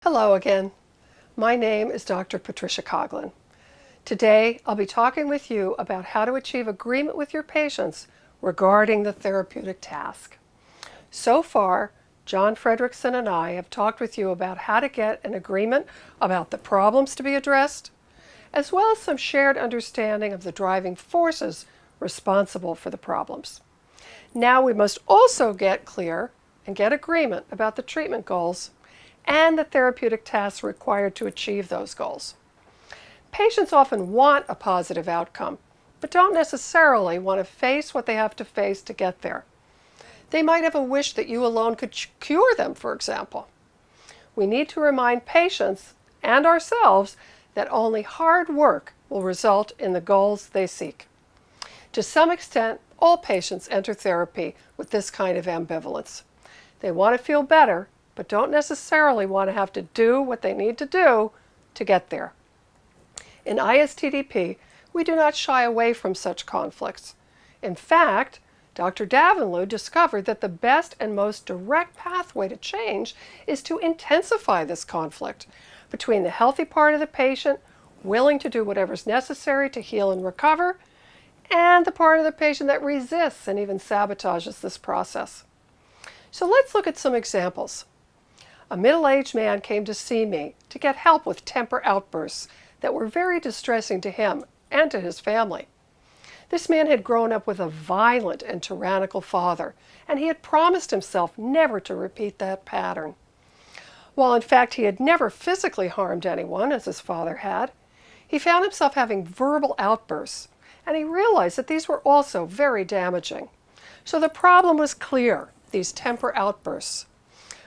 Hello again. My name is Dr. Patricia Coughlin. Today I'll be talking with you about how to achieve agreement with your patients regarding the therapeutic task. So far, John Fredrickson and I have talked with you about how to get an agreement about the problems to be addressed, as well as some shared understanding of the driving forces responsible for the problems. Now we must also get clear and get agreement about the treatment goals and the therapeutic tasks required to achieve those goals. Patients often want a positive outcome, but don't necessarily want to face what they have to face to get there. They might have a wish that you alone could cure them, for example. We need to remind patients and ourselves that only hard work will result in the goals they seek. To some extent, all patients enter therapy with this kind of ambivalence. They want to feel better, but don't necessarily want to have to do what they need to do to get there. In ISTDP, we do not shy away from such conflicts. In fact, Dr. Davenlew discovered that the best and most direct pathway to change is to intensify this conflict between the healthy part of the patient, willing to do whatever's necessary to heal and recover, and the part of the patient that resists and even sabotages this process. So let's look at some examples. A middle-aged man came to see me to get help with temper outbursts that were very distressing to him and to his family. This man had grown up with a violent and tyrannical father, and he had promised himself never to repeat that pattern. While in fact he had never physically harmed anyone, as his father had, he found himself having verbal outbursts, and he realized that these were also very damaging. So the problem was clear, these temper outbursts.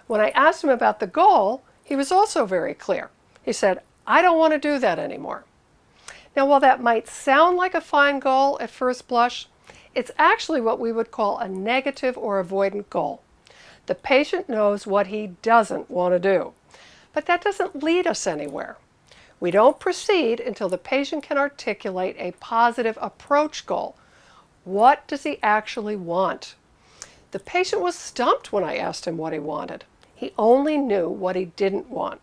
When I asked him about the goal, he was also very clear. He said, "I don't want to do that anymore." Now, while that might sound like a fine goal at first blush, it's actually what we would call a negative or avoidant goal. The patient knows what he doesn't want to do, but that doesn't lead us anywhere. We don't proceed until the patient can articulate a positive approach goal. What does he actually want? The patient was stumped when I asked him what he wanted. He only knew what he didn't want.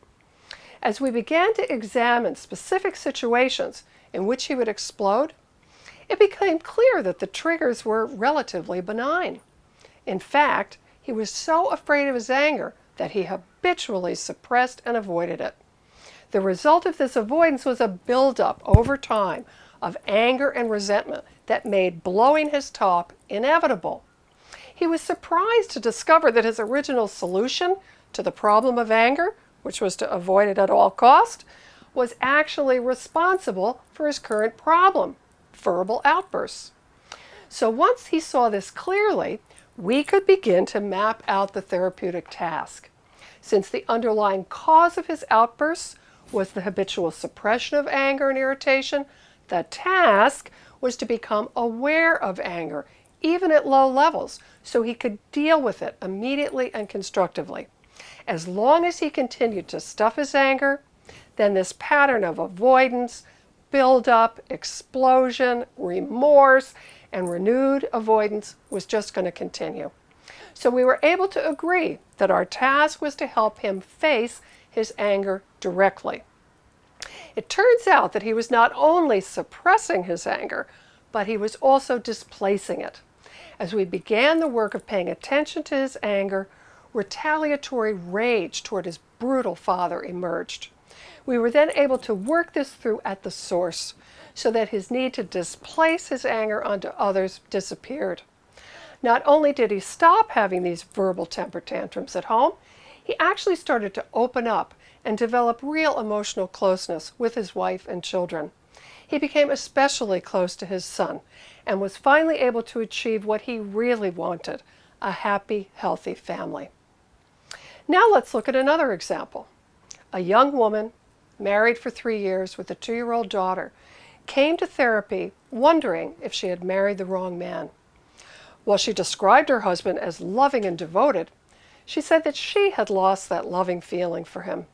As we began to examine specific situations in which he would explode, it became clear that the triggers were relatively benign. In fact, he was so afraid of his anger that he habitually suppressed and avoided it. The result of this avoidance was a buildup over time of anger and resentment that made blowing his top inevitable. He was surprised to discover that his original solution to the problem of anger, which was to avoid it at all cost, was actually responsible for his current problem, verbal outbursts. So once he saw this clearly, we could begin to map out the therapeutic task. Since the underlying cause of his outbursts was the habitual suppression of anger and irritation, the task was to become aware of anger, even at low levels, so he could deal with it immediately and constructively. As long as he continued to stuff his anger, then this pattern of avoidance, buildup, explosion, remorse, and renewed avoidance was just going to continue. So we were able to agree that our task was to help him face his anger directly. It turns out that he was not only suppressing his anger, but he was also displacing it. As we began the work of paying attention to his anger, retaliatory rage toward his brutal father emerged. We were then able to work this through at the source so that his need to displace his anger onto others disappeared. Not only did he stop having these verbal temper tantrums at home, he actually started to open up and develop real emotional closeness with his wife and children. He became especially close to his son and was finally able to achieve what he really wanted, a happy, healthy family. Now let's look at another example. A young woman, married for 3 years with a 2-year-old daughter, came to therapy wondering if she had married the wrong man. While she described her husband as loving and devoted, she said that she had lost that loving feeling for him.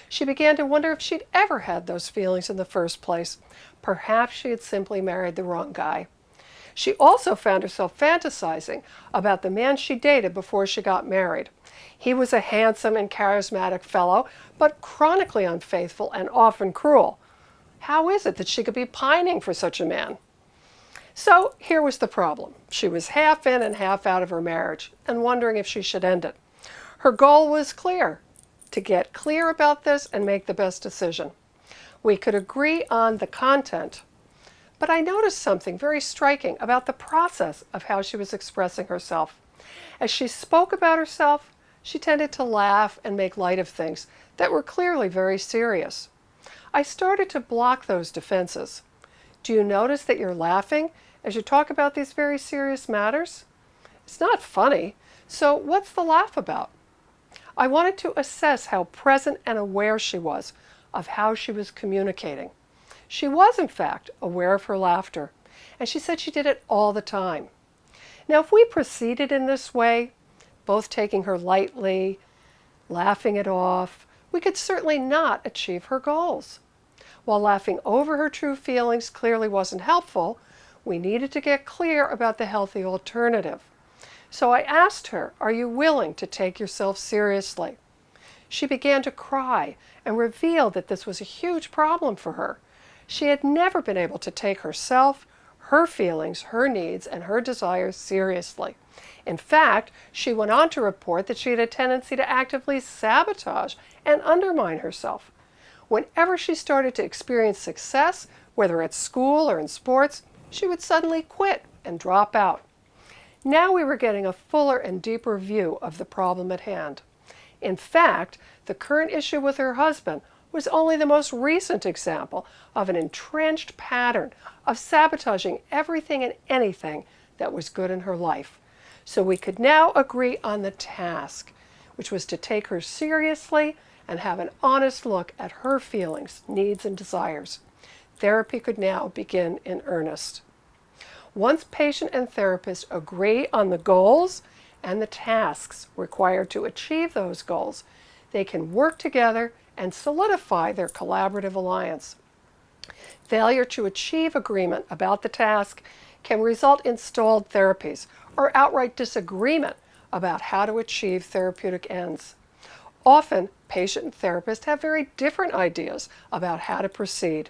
She began to wonder if she'd ever had those feelings in the first place. Perhaps she had simply married the wrong guy. She also found herself fantasizing about the man she dated before she got married. He was a handsome and charismatic fellow, but chronically unfaithful and often cruel. How is it that she could be pining for such a man? So here was the problem. She was half in and half out of her marriage and wondering if she should end it. Her goal was clear: to get clear about this and make the best decision. We could agree on the content, but I noticed something very striking about the process of how she was expressing herself. As she spoke about herself, she tended to laugh and make light of things that were clearly very serious. I started to block those defenses. Do you notice that you're laughing as you talk about these very serious matters? It's not funny, so what's the laugh about? I wanted to assess how present and aware she was of how she was communicating. She was, in fact, aware of her laughter, and she said she did it all the time. Now, if we proceeded in this way, both taking her lightly, laughing it off, we could certainly not achieve her goals. While laughing over her true feelings clearly wasn't helpful, we needed to get clear about the healthy alternative. So I asked her, "Are you willing to take yourself seriously?" She began to cry and revealed that this was a huge problem for her. She had never been able to take herself, her feelings, her needs, and her desires seriously. In fact, she went on to report that she had a tendency to actively sabotage and undermine herself. Whenever she started to experience success, whether at school or in sports, she would suddenly quit and drop out. Now we were getting a fuller and deeper view of the problem at hand. In fact, the current issue with her husband was only the most recent example of an entrenched pattern of sabotaging everything and anything that was good in her life. So we could now agree on the task, which was to take her seriously and have an honest look at her feelings, needs, and desires. Therapy could now begin in earnest. Once patient and therapist agree on the goals and the tasks required to achieve those goals, they can work together and solidify their collaborative alliance. Failure to achieve agreement about the task can result in stalled therapies or outright disagreement about how to achieve therapeutic ends. Often, patient and therapist have very different ideas about how to proceed.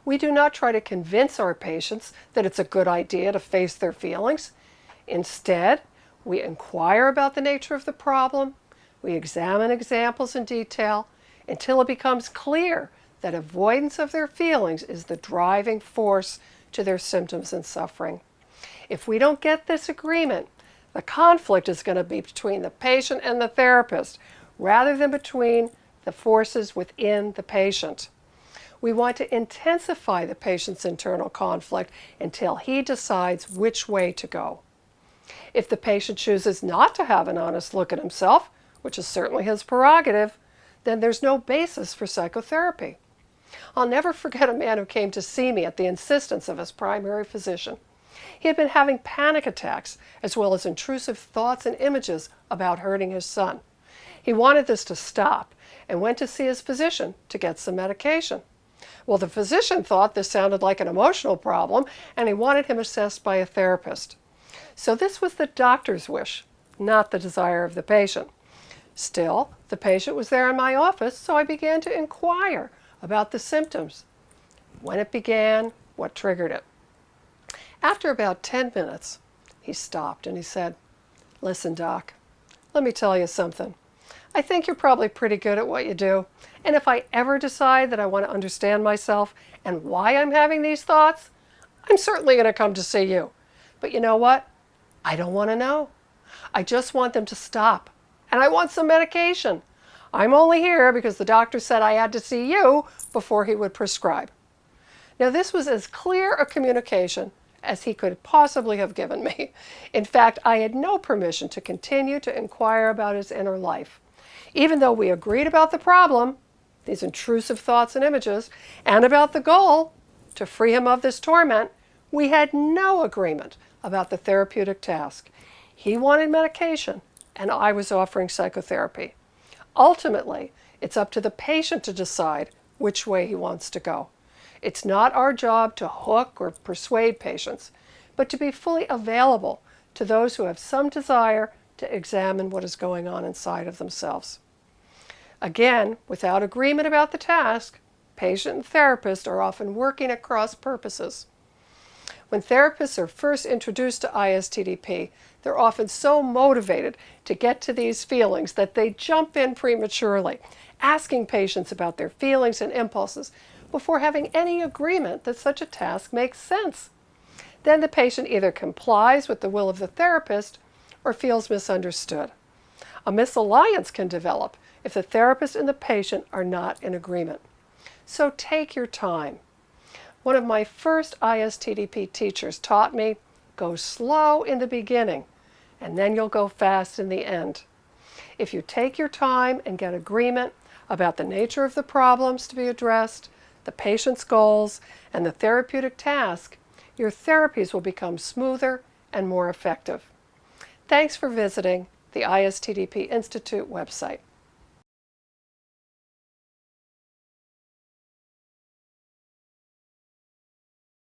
We do not try to convince our patients that it's a good idea to face their feelings. Instead, we inquire about the nature of the problem, we examine examples in detail until it becomes clear that avoidance of their feelings is the driving force to their symptoms and suffering. If we don't get this agreement, the conflict is going to be between the patient and the therapist rather than between the forces within the patient. We want to intensify the patient's internal conflict until he decides which way to go. If the patient chooses not to have an honest look at himself, which is certainly his prerogative, then there's no basis for psychotherapy. I'll never forget a man who came to see me at the insistence of his primary physician. He had been having panic attacks as well as intrusive thoughts and images about hurting his son. He wanted this to stop and went to see his physician to get some medication. Well, the physician thought this sounded like an emotional problem and he wanted him assessed by a therapist. So this was the doctor's wish, not the desire of the patient. Still, the patient was there in my office, so I began to inquire about the symptoms, when it began, what triggered it. After about 10 minutes, he stopped and he said, "Listen, Doc, let me tell you something. I think you're probably pretty good at what you do, and if I ever decide that I want to understand myself and why I'm having these thoughts, I'm certainly going to come to see you. But you know what? I don't want to know. I just want them to stop, and I want some medication. I'm only here because the doctor said I had to see you before he would prescribe." Now, this was as clear a communication as he could possibly have given me. In fact, I had no permission to continue to inquire about his inner life. Even though we agreed about the problem, these intrusive thoughts and images, and about the goal, to free him of this torment, we had no agreement about the therapeutic task. He wanted medication, and I was offering psychotherapy. Ultimately, it's up to the patient to decide which way he wants to go. It's not our job to hook or persuade patients, but to be fully available to those who have some desire to examine what is going on inside of themselves. Again, without agreement about the task, patient and therapist are often working at cross purposes. When therapists are first introduced to ISTDP, they're often so motivated to get to these feelings that they jump in prematurely, asking patients about their feelings and impulses before having any agreement that such a task makes sense. Then the patient either complies with the will of the therapist or feels misunderstood. A misalliance can develop if the therapist and the patient are not in agreement. So take your time. One of my first ISTDP teachers taught me, go slow in the beginning, and then you'll go fast in the end. If you take your time and get agreement about the nature of the problems to be addressed, the patient's goals, and the therapeutic task, your therapies will become smoother and more effective. Thanks for visiting the ISTDP Institute website.